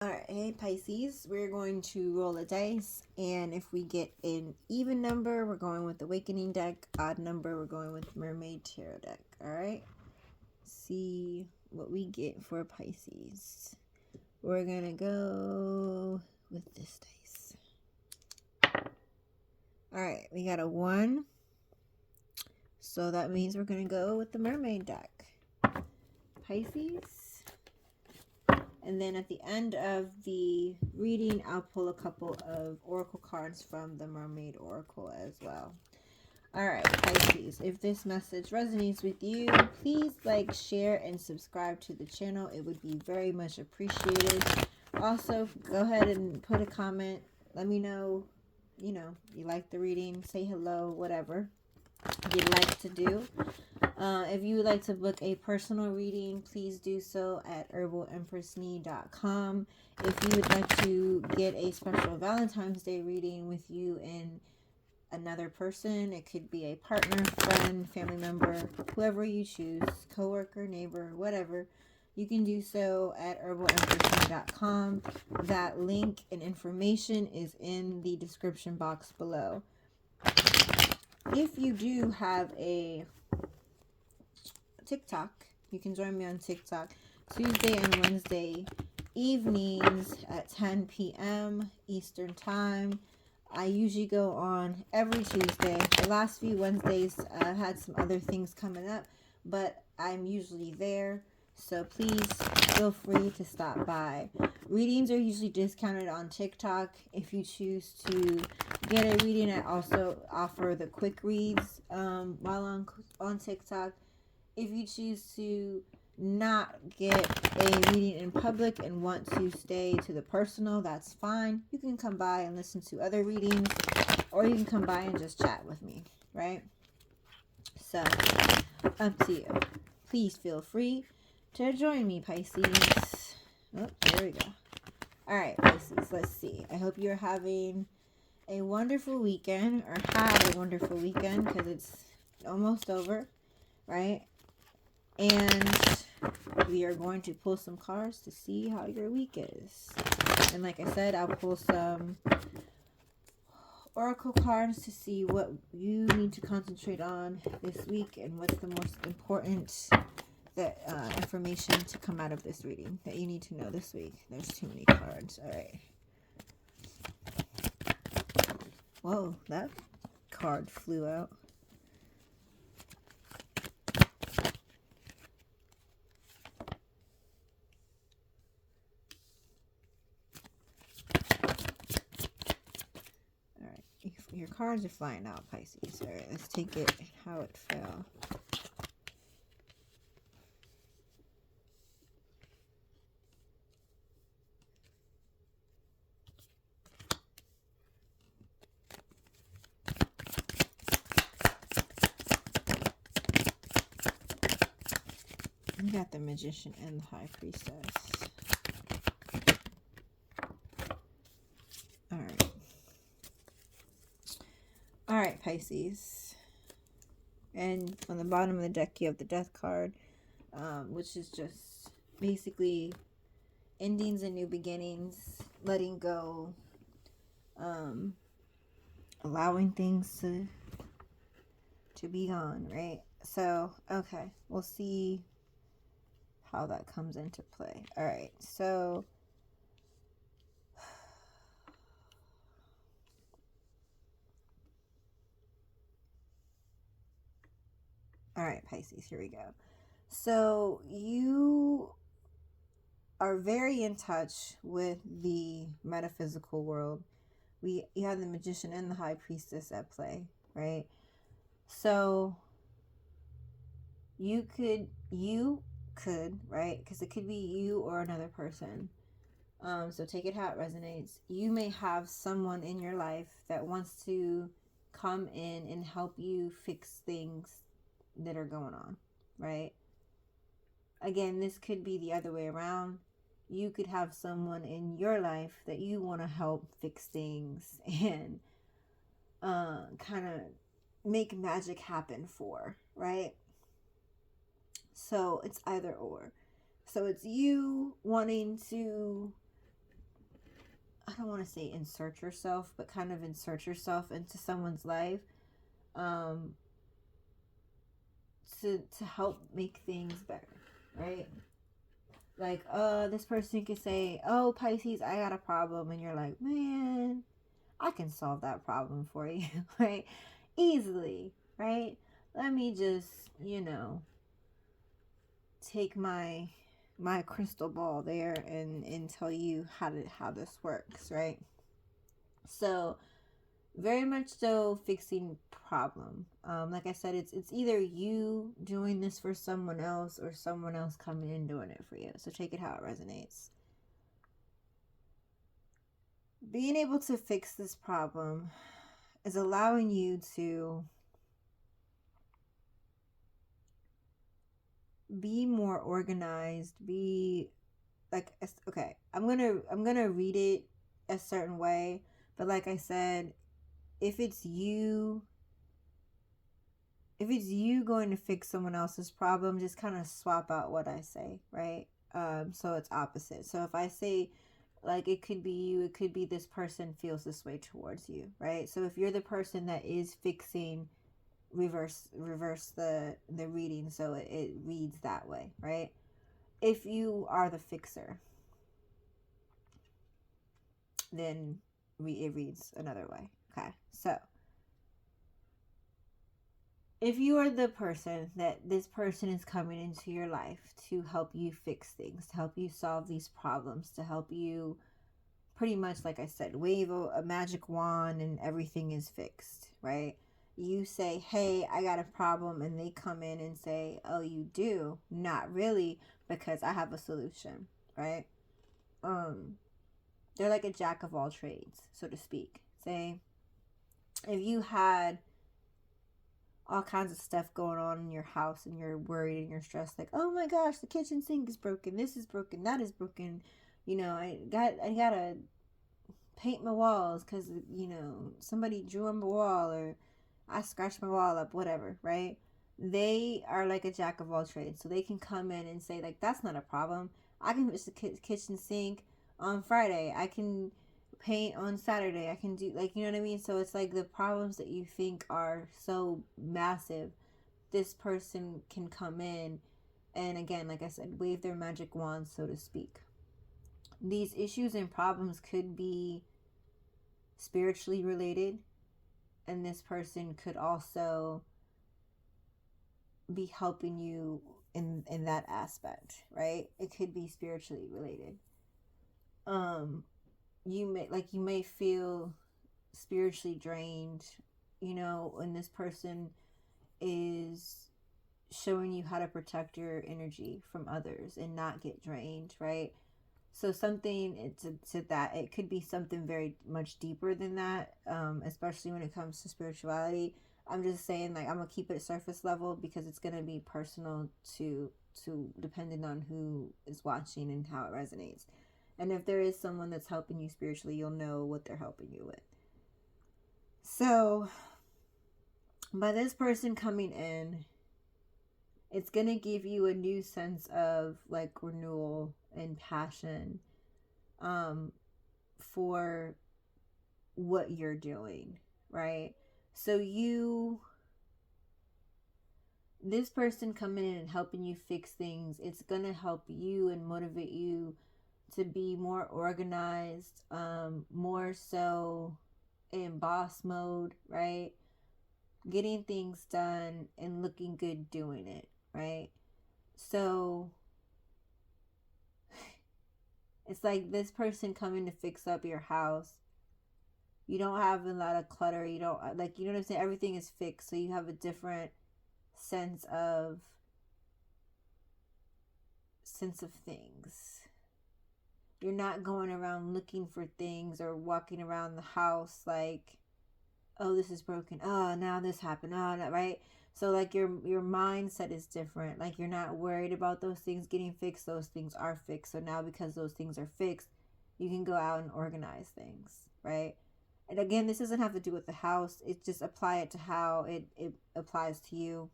Alright, hey Pisces, we're going to roll a dice, and if we get an even number, we're going with the Awakening deck. Odd number, we're going with Mermaid Tarot deck. Alright, see what we get for Pisces. We're gonna go with this dice. Alright, we got a 1, so that means we're gonna go with the Mermaid deck. Pisces. And then at the end of the reading, I'll pull a couple of oracle cards from the Mermaid Oracle as well. Alright, Pisces, if this message resonates with you, please like, share, and subscribe to the channel. It would be very much appreciated. Also, go ahead and put a comment. Let me know, you like the reading. Say hello, whatever you'd like to do. If you would like to book a personal reading, please do so at herbalempressnee.com. If you would like to get a special Valentine's Day reading with you and another person, it could be a partner, friend, family member, whoever you choose, coworker, neighbor, whatever, you can do so at herbalempressnee.com. That link and information is in the description box below. If you do have a TikTok, you can join me on TikTok Tuesday and Wednesday evenings at 10 p.m. Eastern Time. I usually go on every Tuesday. The last few Wednesdays I had some other things coming up, but I'm usually there, so please feel free to stop by. Readings are usually discounted on TikTok. If you choose to get a reading, I also offer the quick reads while on TikTok. If you choose to not get a reading in public and want to stay to the personal, that's fine. You can come by and listen to other readings, or you can come by and just chat with me, right? So, up to you. Please feel free to join me, Pisces. Oh, there we go. Alright, Pisces, let's see. I hope you're having a wonderful weekend, or had a wonderful weekend, because it's almost over, right? And we are going to pull some cards to see how your week is. And like I said, I'll pull some oracle cards to see what you need to concentrate on this week and what's the most important information to come out of this reading that you need to know this week. There's too many cards. All right. Whoa, that card flew out. Your cards are flying out, Pisces. Alright, let's take it how it fell. We got the Magician and the High Priestess. Alright, Pisces. And on the bottom of the deck, you have the Death card, which is just basically endings and new beginnings, letting go, allowing things to be gone, right? So, okay, we'll see how that comes into play. Alright, so alright, Pisces, here we go. So you are very in touch with the metaphysical world. You have the Magician and the High Priestess at play, right? So you could, right? Because it could be you or another person. So take it how it resonates. You may have someone in your life that wants to come in and help you fix things that are going on, right? Again, this could be the other way around. You could have someone in your life that you want to help fix things and kind of make magic happen for, right? So it's either or. So it's you wanting to don't want to say insert yourself, but kind of insert yourself into someone's life to help make things better, right? Like, this person could say, oh, Pisces, I got a problem. And you're like, man, I can solve that problem for you, right? Easily, right? Let me just, take my crystal ball there and tell you how this works, right? So very much so fixing problem. Like I said, it's either you doing this for someone else or someone else coming and doing it for you. So take it how it resonates. Being able to fix this problem is allowing you to be more organized, be like, okay, I'm gonna read it a certain way, but like I said, if it's you going to fix someone else's problem, just kind of swap out what I say, right? So it's opposite. So if I say, like, it could be you, it could be this person feels this way towards you, right? So if you're the person that is fixing, reverse the reading so it reads that way, right? If you are the fixer, then it reads another way. Okay, so if you are the person that this person is coming into your life to help you fix things, to help you solve these problems, to help you pretty much, like I said, wave a magic wand and everything is fixed, right? You say, hey, I got a problem, and they come in and say, oh, you do? Not really, because I have a solution, right? They're like a jack of all trades, so to speak. Say, if you had all kinds of stuff going on in your house and you're worried and you're stressed, like, oh my gosh, the kitchen sink is broken, this is broken, that is broken, I gotta paint my walls because somebody drew on my wall, or I scratched my wall up, whatever, right? They are like a jack of all trades, so they can come in and say, like, that's not a problem. I can fix the kitchen sink on Friday. I can paint on Saturday. I can do, like, you know what I mean? So it's like the problems that you think are so massive, this person can come in and, again, like I said, wave their magic wand, so to speak. These issues and problems could be spiritually related, and this person could also be helping you in that aspect, right? It could be spiritually related. You may feel spiritually drained, and this person is showing you how to protect your energy from others and not get drained, right? So something to that, it could be something very much deeper than that, especially when it comes to spirituality. I'm just saying, like, I'm gonna keep it surface level because it's gonna be personal to depending on who is watching and how it resonates. And if there is someone that's helping you spiritually, you'll know what they're helping you with. So by this person coming in, it's gonna give you a new sense of, like, renewal and passion for what you're doing, right? So this person coming in and helping you fix things, it's gonna help you and motivate you to be more organized, more so in boss mode, right? Getting things done and looking good doing it, right? So it's like this person coming to fix up your house. You don't have a lot of clutter. You don't, like, you know what I'm saying? Everything is fixed. So you have a different sense of things. You're not going around looking for things or walking around the house like, oh, this is broken. Oh, now this happened. Oh, no, right? So, like, your mindset is different. Like, you're not worried about those things getting fixed. Those things are fixed. So now, because those things are fixed, you can go out and organize things, right? And again, this doesn't have to do with the house. It just apply it to how it applies to you.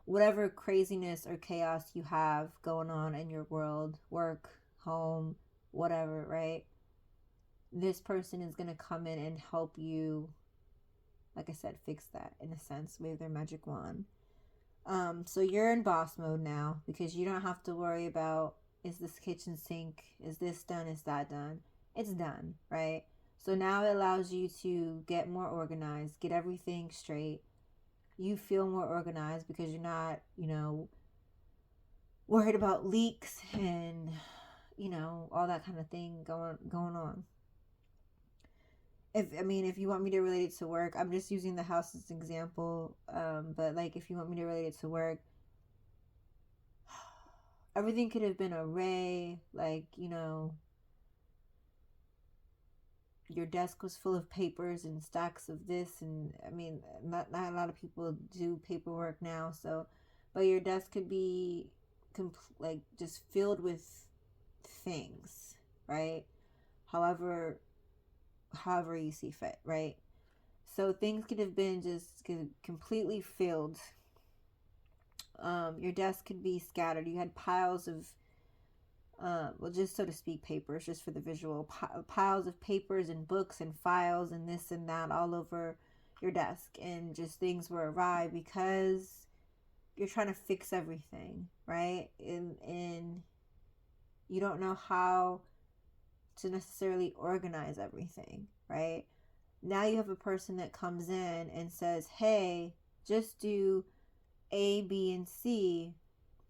Whatever craziness or chaos you have going on in your world, work, home, whatever, right? this person is going to come in and help you, like I said, fix that in a sense, wave their magic wand. So you're in boss mode now because you don't have to worry about, is this kitchen sink, is this done, is that done? It's done, right? So now it allows you to get more organized, get everything straight. You feel more organized because you're not, worried about leaks and, all that kind of thing going on. If you want me to relate it to work, I'm just using the house as an example. But like, if you want me to relate it to work, everything could have been array, like, your desk was full of papers and stacks of this, and not a lot of people do paperwork now, so, but your desk could be like just filled with things, right? However you see fit, right? So things could have been just completely filled. Your desk could be scattered. You had piles of just so to speak, papers, just for the visual, piles of papers and books and files and this and that all over your desk, and just things were awry because you're trying to fix everything, right? And you don't know how to necessarily organize everything, right? Now you have a person that comes in and says, hey, just do A, B, and C,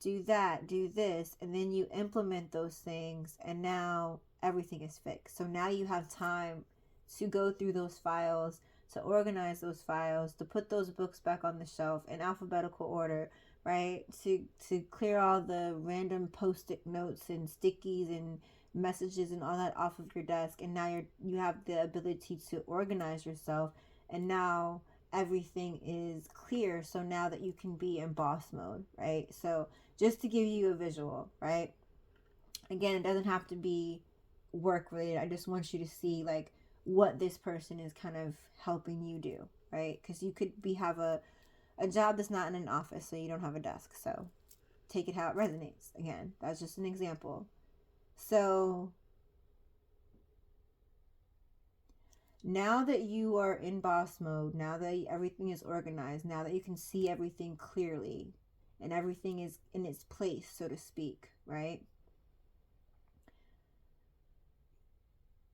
do that, do this, and then you implement those things, and now everything is fixed. So now you have time to go through those files, to organize those files, to put those books back on the shelf in alphabetical order, right? To clear all the random post-it notes and stickies and messages and all that off of your desk, and now you have the ability to organize yourself, and now everything is clear. So now that you can be in boss mode, right? So just to give you a visual, right? Again, it doesn't have to be work related. I just want you to see like what this person is kind of helping you do, right? Because you could have a job that's not in an office, so you don't have a desk. So take it how it resonates. Again, that's just an example. So now that you are in boss mode, now that everything is organized, now that you can see everything clearly and everything is in its place, so to speak, right?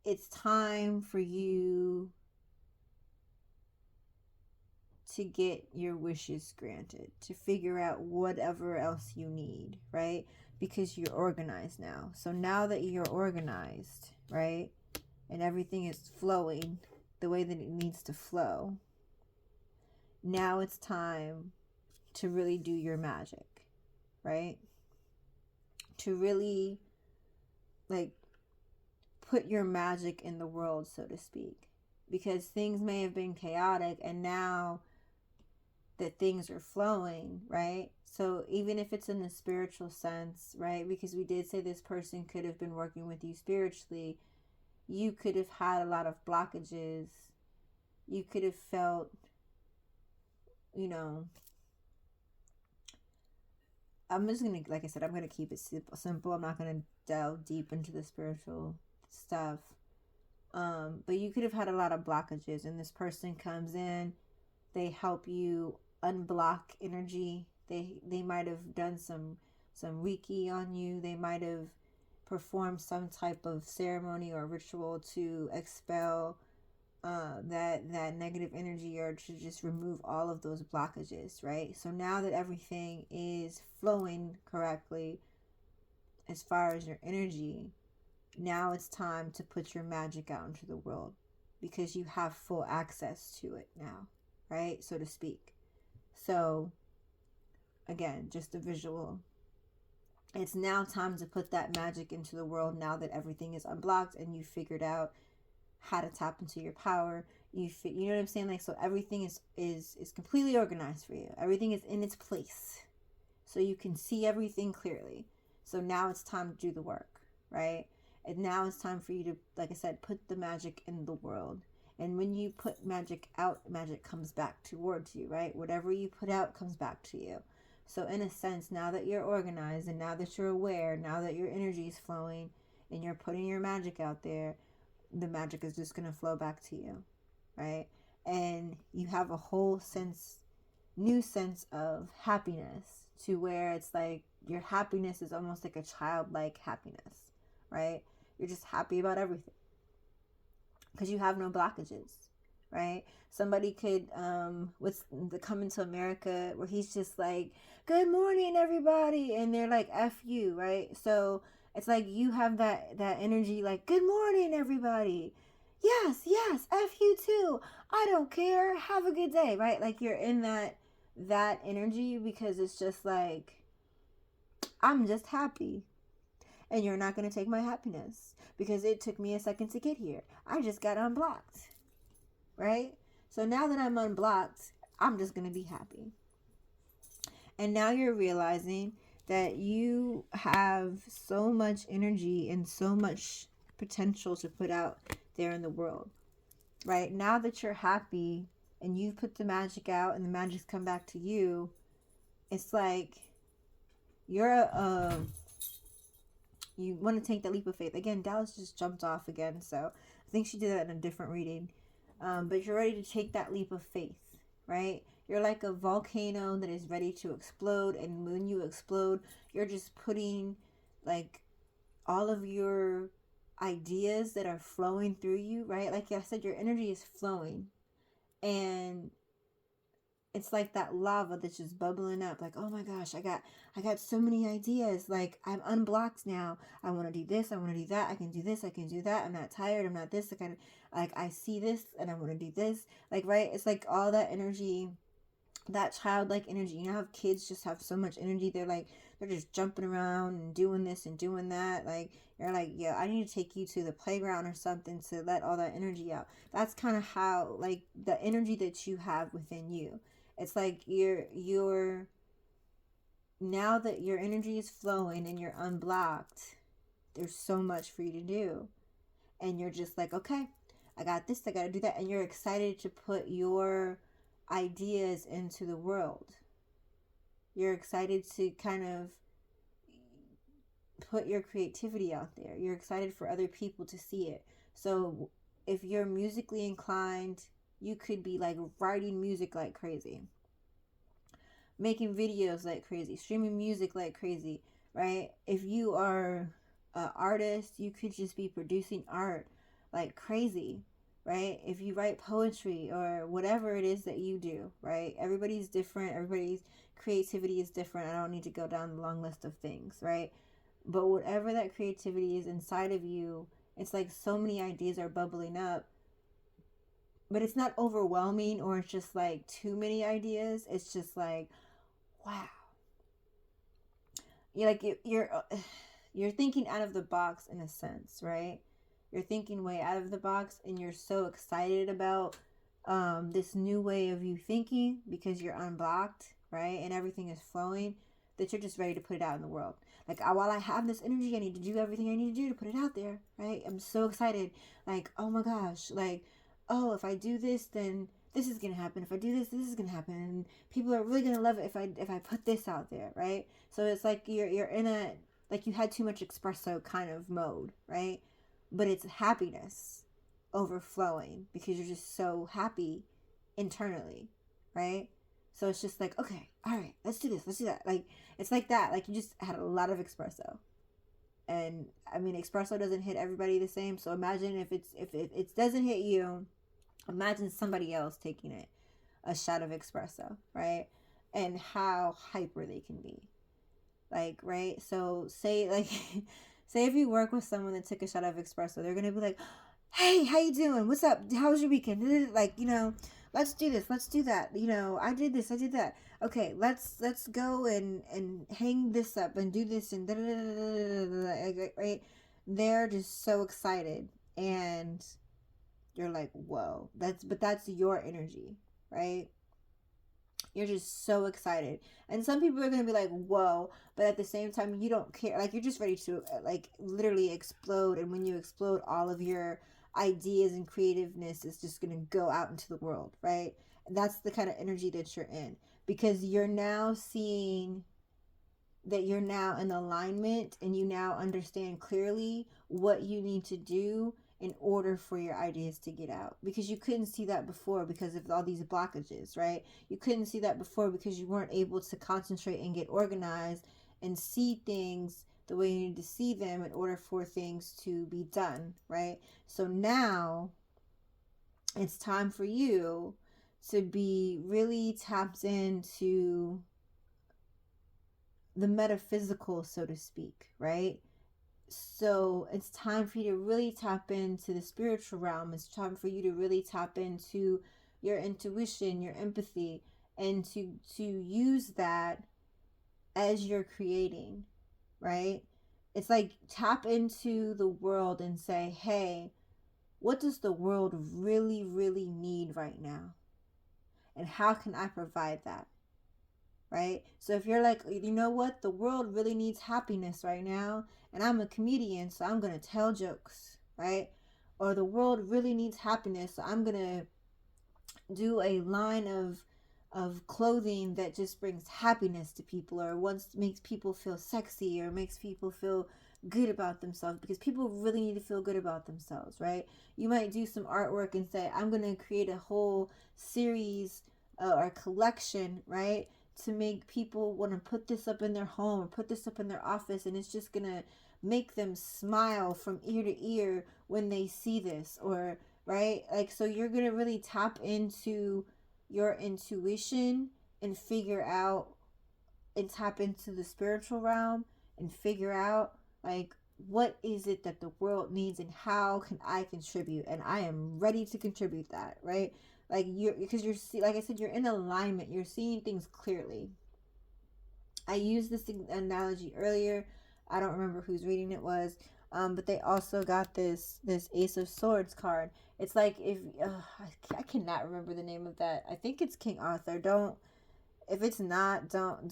It's time for you to get your wishes granted, to figure out whatever else you need, right? Because you're organized now. So now that you're organized, right, and everything is flowing the way that it needs to flow, now it's time to really do your magic, right? To really like put your magic in the world, so to speak, because things may have been chaotic, and now that things are flowing, right? So even if it's in the spiritual sense, right, because we did say this person could have been working with you spiritually, you could have had a lot of blockages. You could have felt, I'm just going to, like I said, I'm going to keep it simple. I'm not going to delve deep into the spiritual stuff. But you could have had a lot of blockages, and this person comes in, they help you unblock energy. They might have done some Reiki on you. They might have performed some type of ceremony or ritual to expel that negative energy, or to just remove all of those blockages, right? So now that everything is flowing correctly as far as your energy, now it's time to put your magic out into the world, because you have full access to it now, right? So to speak. So again, just a visual. It's now time to put that magic into the world now that everything is unblocked and you figured out how to tap into your power. You know what I'm saying? Like, so everything is completely organized for you. Everything is in its place. So you can see everything clearly. So now it's time to do the work, right? And now it's time for you to, like I said, put the magic in the world. And when you put magic out, magic comes back towards you, right? Whatever you put out comes back to you. So in a sense, now that you're organized, and now that you're aware, now that your energy is flowing and you're putting your magic out there, the magic is just going to flow back to you, right? And you have a whole new sense of happiness, to where it's like your happiness is almost like a childlike happiness, right? You're just happy about everything because you have no blockages, right? Somebody could with the Coming to America, where he's just like, good morning everybody, and they're like, F you, right? So it's like you have that energy, like, good morning everybody, yes, F you too, I don't care, have a good day, right? Like you're in that energy, because it's just like, I'm just happy, and you're not going to take my happiness because it took me a second to get here. I just got unblocked, right? So now that I'm unblocked, I'm just going to be happy. And now you're realizing that you have so much energy and so much potential to put out there in the world, right? Now that you're happy and you've put the magic out and the magic's come back to you, it's like you're you want to take that leap of faith. Again, Dallas just jumped off again, so I think she did that in a different reading. But you're ready to take that leap of faith, right? You're like a volcano that is ready to explode, and when you explode, you're just putting like all of your ideas that are flowing through you, right? Like I said, your energy is flowing, and it's like that lava that's just bubbling up, like, oh my gosh, I got so many ideas, like I'm unblocked now, I want to do this, I want to do that, I can do this, I can do that, I'm not tired, I'm not this, like I see this and I want to do this, like, right? It's like all that energy, that childlike energy. You know how kids just have so much energy, they're just jumping around and doing this and doing that, like you're like, yeah, I need to take you to the playground or something to let all that energy out. That's kind of how, like, the energy that you have within you. It's like you're now that your energy is flowing and you're unblocked, there's so much for you to do. And you're just like, okay, I got this, I got to do that. And you're excited to put your ideas into the world. You're excited to kind of put your creativity out there. You're excited for other people to see it. So if you're musically inclined, you could be like writing music like crazy, making videos like crazy, streaming music like crazy, right? If you are an artist, you could just be producing art like crazy, right? If you write poetry or whatever it is that you do, right? Everybody's different. Everybody's creativity is different. I don't need to go down the long list of things, right? But whatever that creativity is inside of you, it's like so many ideas are bubbling up, but it's not overwhelming, or it's just like too many ideas. It's just like, wow. You're like, you're thinking out of the box in a sense, right? You're thinking way out of the box, and you're so excited about this new way of you thinking because you're unblocked, right? And everything is flowing, that you're just ready to put it out in the world. Like, while I have this energy, I need to do everything I need to do to put it out there, right? I'm so excited. Like, oh my gosh, like, oh, if I do this, then this is gonna happen. If I do this, this is gonna happen, and people are really gonna love it if I put this out there, right? So it's like you're in a, like, you had too much espresso kind of mode, right? But it's happiness overflowing because you're just so happy internally, right? So it's just like, okay, all right, let's do this, let's do that. Like, it's like that. Like, you just had a lot of espresso. And I mean, espresso doesn't hit everybody the same. So imagine if it doesn't hit you, imagine somebody else taking it, a shot of espresso, right? And how hyper they can be. Like, right? So say, like, say if you work with someone that took a shot of espresso, they're gonna be like, hey, how you doing? What's up? How was your weekend? Like, let's do this, let's do that. I did this, I did that. Okay, let's go and hang this up and do this and right? They're just so excited, and you're like, whoa, that's your energy, right? You're just so excited. And some people are going to be like, whoa, but at the same time, you don't care. Like, you're just ready to, like, literally explode. And when you explode, all of your ideas and creativeness is just going to go out into the world, right? And that's the kind of energy that you're in, because you're now seeing that you're now in alignment, and you now understand clearly what you need to do in order for your ideas to get out, because you couldn't see that before because of all these blockages, right? You couldn't see that before because you weren't able to concentrate and get organized and see things the way you need to see them in order for things to be done, right? So now it's time for you to be really tapped into the metaphysical, so to speak, right? So it's time for you to really tap into the spiritual realm. It's time for you to really tap into your intuition, your empathy, and to use that as you're creating, right? It's like tap into the world and say, hey, what does the world really, really need right now? And how can I provide that? Right? So if you're like, you know what, the world really needs happiness right now, and I'm a comedian, so I'm going to tell jokes, right? Or the world really needs happiness, so I'm going to do a line of clothing that just brings happiness to people, or once makes people feel sexy, or makes people feel good about themselves, because people really need to feel good about themselves, right? You might do some artwork and say, I'm going to create a whole series or collection, right, to make people want to put this up in their home or put this up in their office, and it's just going to make them smile from ear to ear when they see this, or right? Like, so you're going to really tap into your intuition and figure out and tap into the spiritual realm and figure out, like, what is it that the world needs and how can I contribute? And I am ready to contribute that, right? Like, because you're like I said, you're in alignment, you're seeing things clearly. I used this analogy earlier. I don't remember whose reading it was, but they also got this Ace of Swords card. It's like, if I cannot remember the name of that. I think it's King Arthur. Don't, if it's not, don't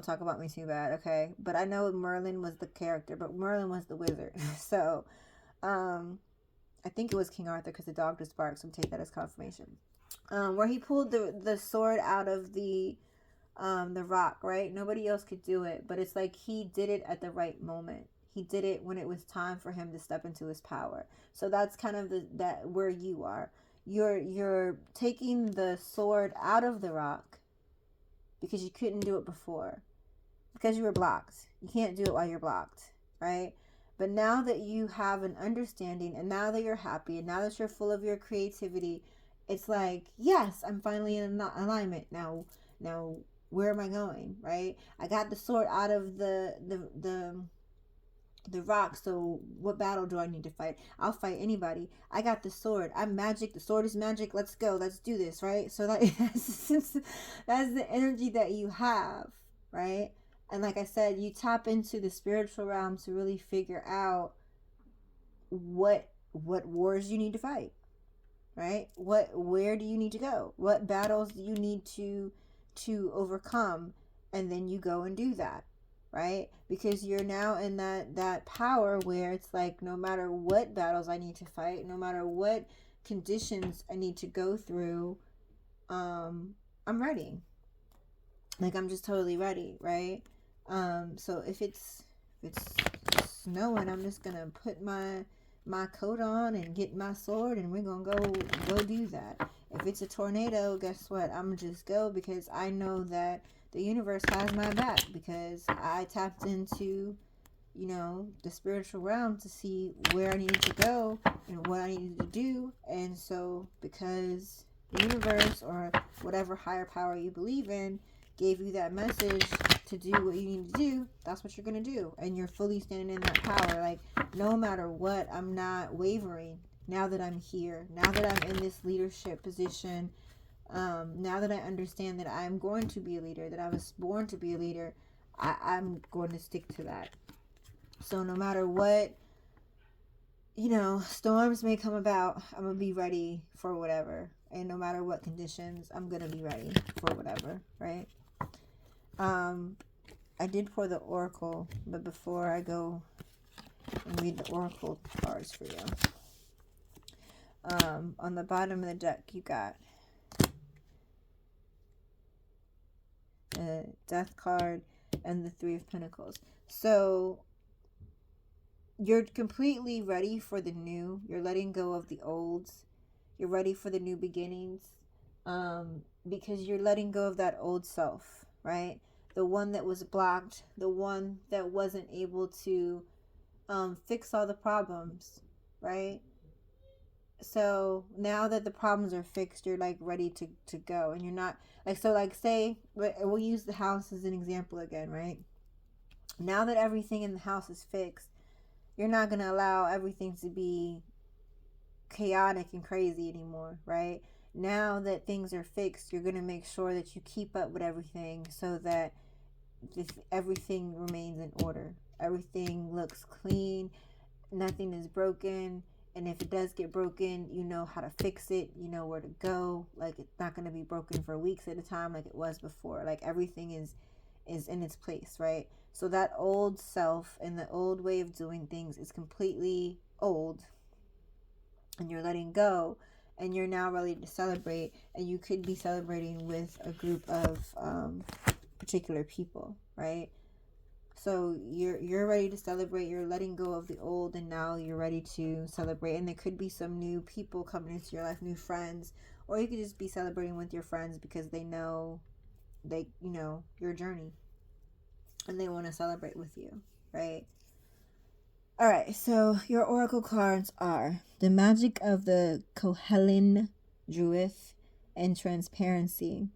talk about me too bad, okay? But I know Merlin was the character, but Merlin was the wizard. So, I think it was King Arthur because the dog just barked, so take that as confirmation. Where he pulled the sword out of the rock, right? Nobody else could do it, but it's like he did it at the right moment. He did it when it was time for him to step into his power. So that's kind of that where you are. You're taking the sword out of the rock because you couldn't do it before, because you were blocked. You can't do it while you're blocked, right? But now that you have an understanding, and now that you're happy, and now that you're full of your creativity, it's like, yes, I'm finally in alignment now. Where am I going, right? I got the sword out of the rock, so what battle do I need to fight? I'll fight anybody. I got the sword. I'm magic. The sword is magic. Let's go. Let's do this, right? So that's the energy that you have, right? And like I said, you tap into the spiritual realm to really figure out what wars you need to fight, right? Where do you need to go? What battles do you need to overcome? And then you go and do that, right? Because you're now in that power where it's like, no matter what battles I need to fight, no matter what conditions I need to go through, I'm ready. Like, I'm just totally ready, right? So if it's snowing, I'm just gonna put my coat on and get my sword, and we're gonna go do that. If it's a tornado, guess what? I'm gonna just go, because I know that the universe has my back, because I tapped into, the spiritual realm to see where I needed to go and what I needed to do. And so, because the universe, or whatever higher power you believe in, gave you that message to do what you need to do, that's what you're going to do. And you're fully standing in that power. Like, no matter what, I'm not wavering. Now that I'm here, now that I'm in this leadership position, now that I understand that I'm going to be a leader, that I was born to be a leader, I'm going to stick to that. So no matter what, storms may come about, I'm going to be ready for whatever. And no matter what conditions, I'm going to be ready for whatever, right? I did pour the oracle, but before I go and read the oracle cards for you, on the bottom of the deck, you got a Death card and the Three of Pentacles. So you're completely ready for the new. You're letting go of the olds. You're ready for the new beginnings, because you're letting go of that old self, right? The one that was blocked, the one that wasn't able to fix all the problems, right? So now that the problems are fixed, you're like ready to go, and you're not like, so like, say we'll use the house as an example again, right? Now that everything in the house is fixed, you're not going to allow everything to be chaotic and crazy anymore, right? Now that things are fixed, you're going to make sure that you keep up with everything so that everything remains in order. Everything looks clean, nothing is broken, and if it does get broken, you know how to fix it, you know where to go. Like, it's not going to be broken for weeks at a time like it was before. Like, everything is in its place, right? So that old self and the old way of doing things is completely old, and you're letting go, and you're now ready to celebrate, and you could be celebrating with a group of particular people, right? So you're ready to celebrate. You're letting go of the old, and now you're ready to celebrate. And there could be some new people coming into your life, new friends, or you could just be celebrating with your friends because they know your journey, and they want to celebrate with you, right? All right. So your oracle cards are the magic of the Kohelin Druid and transparency.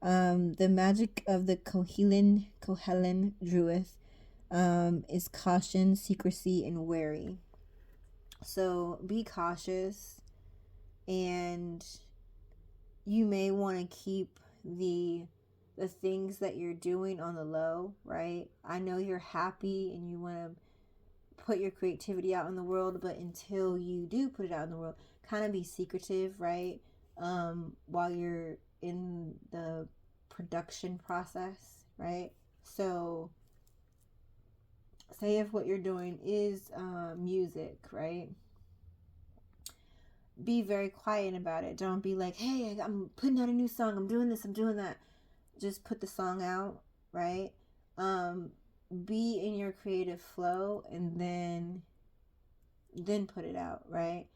The magic of the Kohelin Druid is caution, secrecy, and wary. So be cautious, and you may want to keep the things that you're doing on the low, right? I know you're happy and you want to put your creativity out in the world, but until you do put it out in the world, kind of be secretive, right? While you're in the production process, right? So say if what you're doing is music, right? Be very quiet about it. Don't be like, hey, I'm putting out a new song, I'm doing this, I'm doing that. Just put the song out, right? Be in your creative flow, and then put it out, right?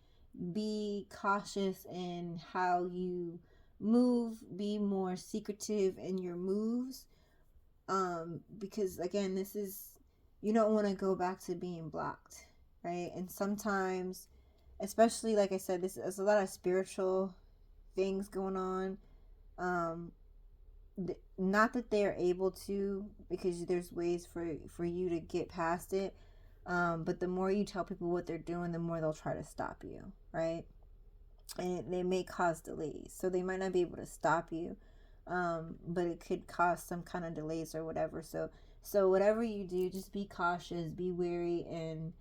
Be cautious in how you move. Be more secretive in your moves, because again, this is, you don't want to go back to being blocked, right? And sometimes, especially like I said, there's a lot of spiritual things going on. Not that they're able to, because there's ways for you to get past it, but the more you tell people what they're doing, the more they'll try to stop you, right? And they may cause delays, so they might not be able to stop you, but it could cause some kind of delays or whatever. So whatever you do, just be cautious, be wary, and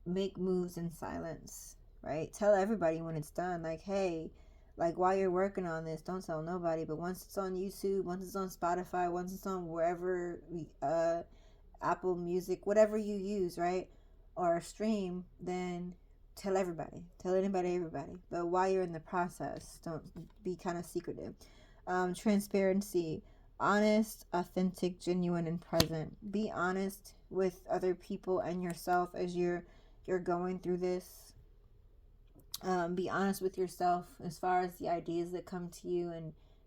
make moves in silence, right? Tell everybody when it's done, like, hey, like, while you're working on this, don't tell nobody, but once it's on YouTube, once it's on Spotify, once it's on wherever, Apple Music, whatever you use, right, or stream, then tell everybody, tell anybody, everybody. But while you're in the process, don't be kind of secretive. Transparency, honest, authentic, genuine, and present. Be honest with other people and yourself as you're going through this. Be honest with yourself as far as the ideas that come to you,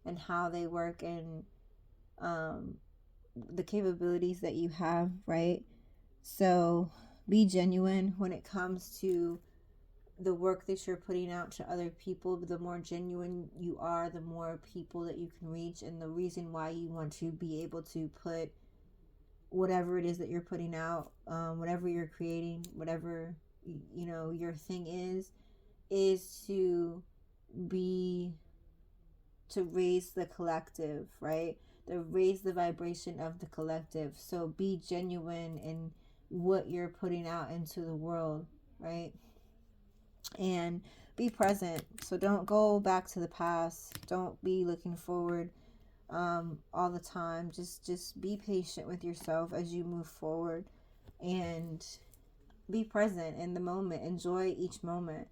and how they work, and the capabilities that you have, right? So be genuine when it comes to the work that you're putting out to other people. The more genuine you are, the more people that you can reach, and the reason why you want to be able to put whatever it is that you're putting out, whatever you're creating, whatever your thing is to raise the collective, right? To raise the vibration of the collective. So be genuine in what you're putting out into the world, right? And be present. So don't go back to the past. Don't be looking forward all the time. Just be patient with yourself as you move forward, and be present in the moment. Enjoy each moment.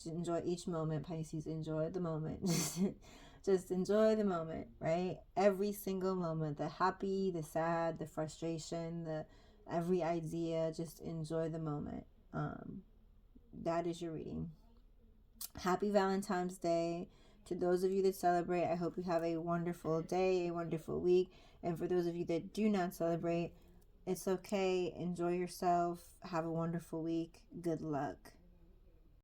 Enjoy each moment, Pisces. Enjoy the moment. Just enjoy the moment, right? Every single moment, the happy, the sad, the frustration, the every idea. Just enjoy the moment. That is your reading. Happy Valentine's Day. To those of you that celebrate, I hope you have a wonderful day, a wonderful week. And for those of you that do not celebrate, it's okay. Enjoy yourself. Have a wonderful week. Good luck.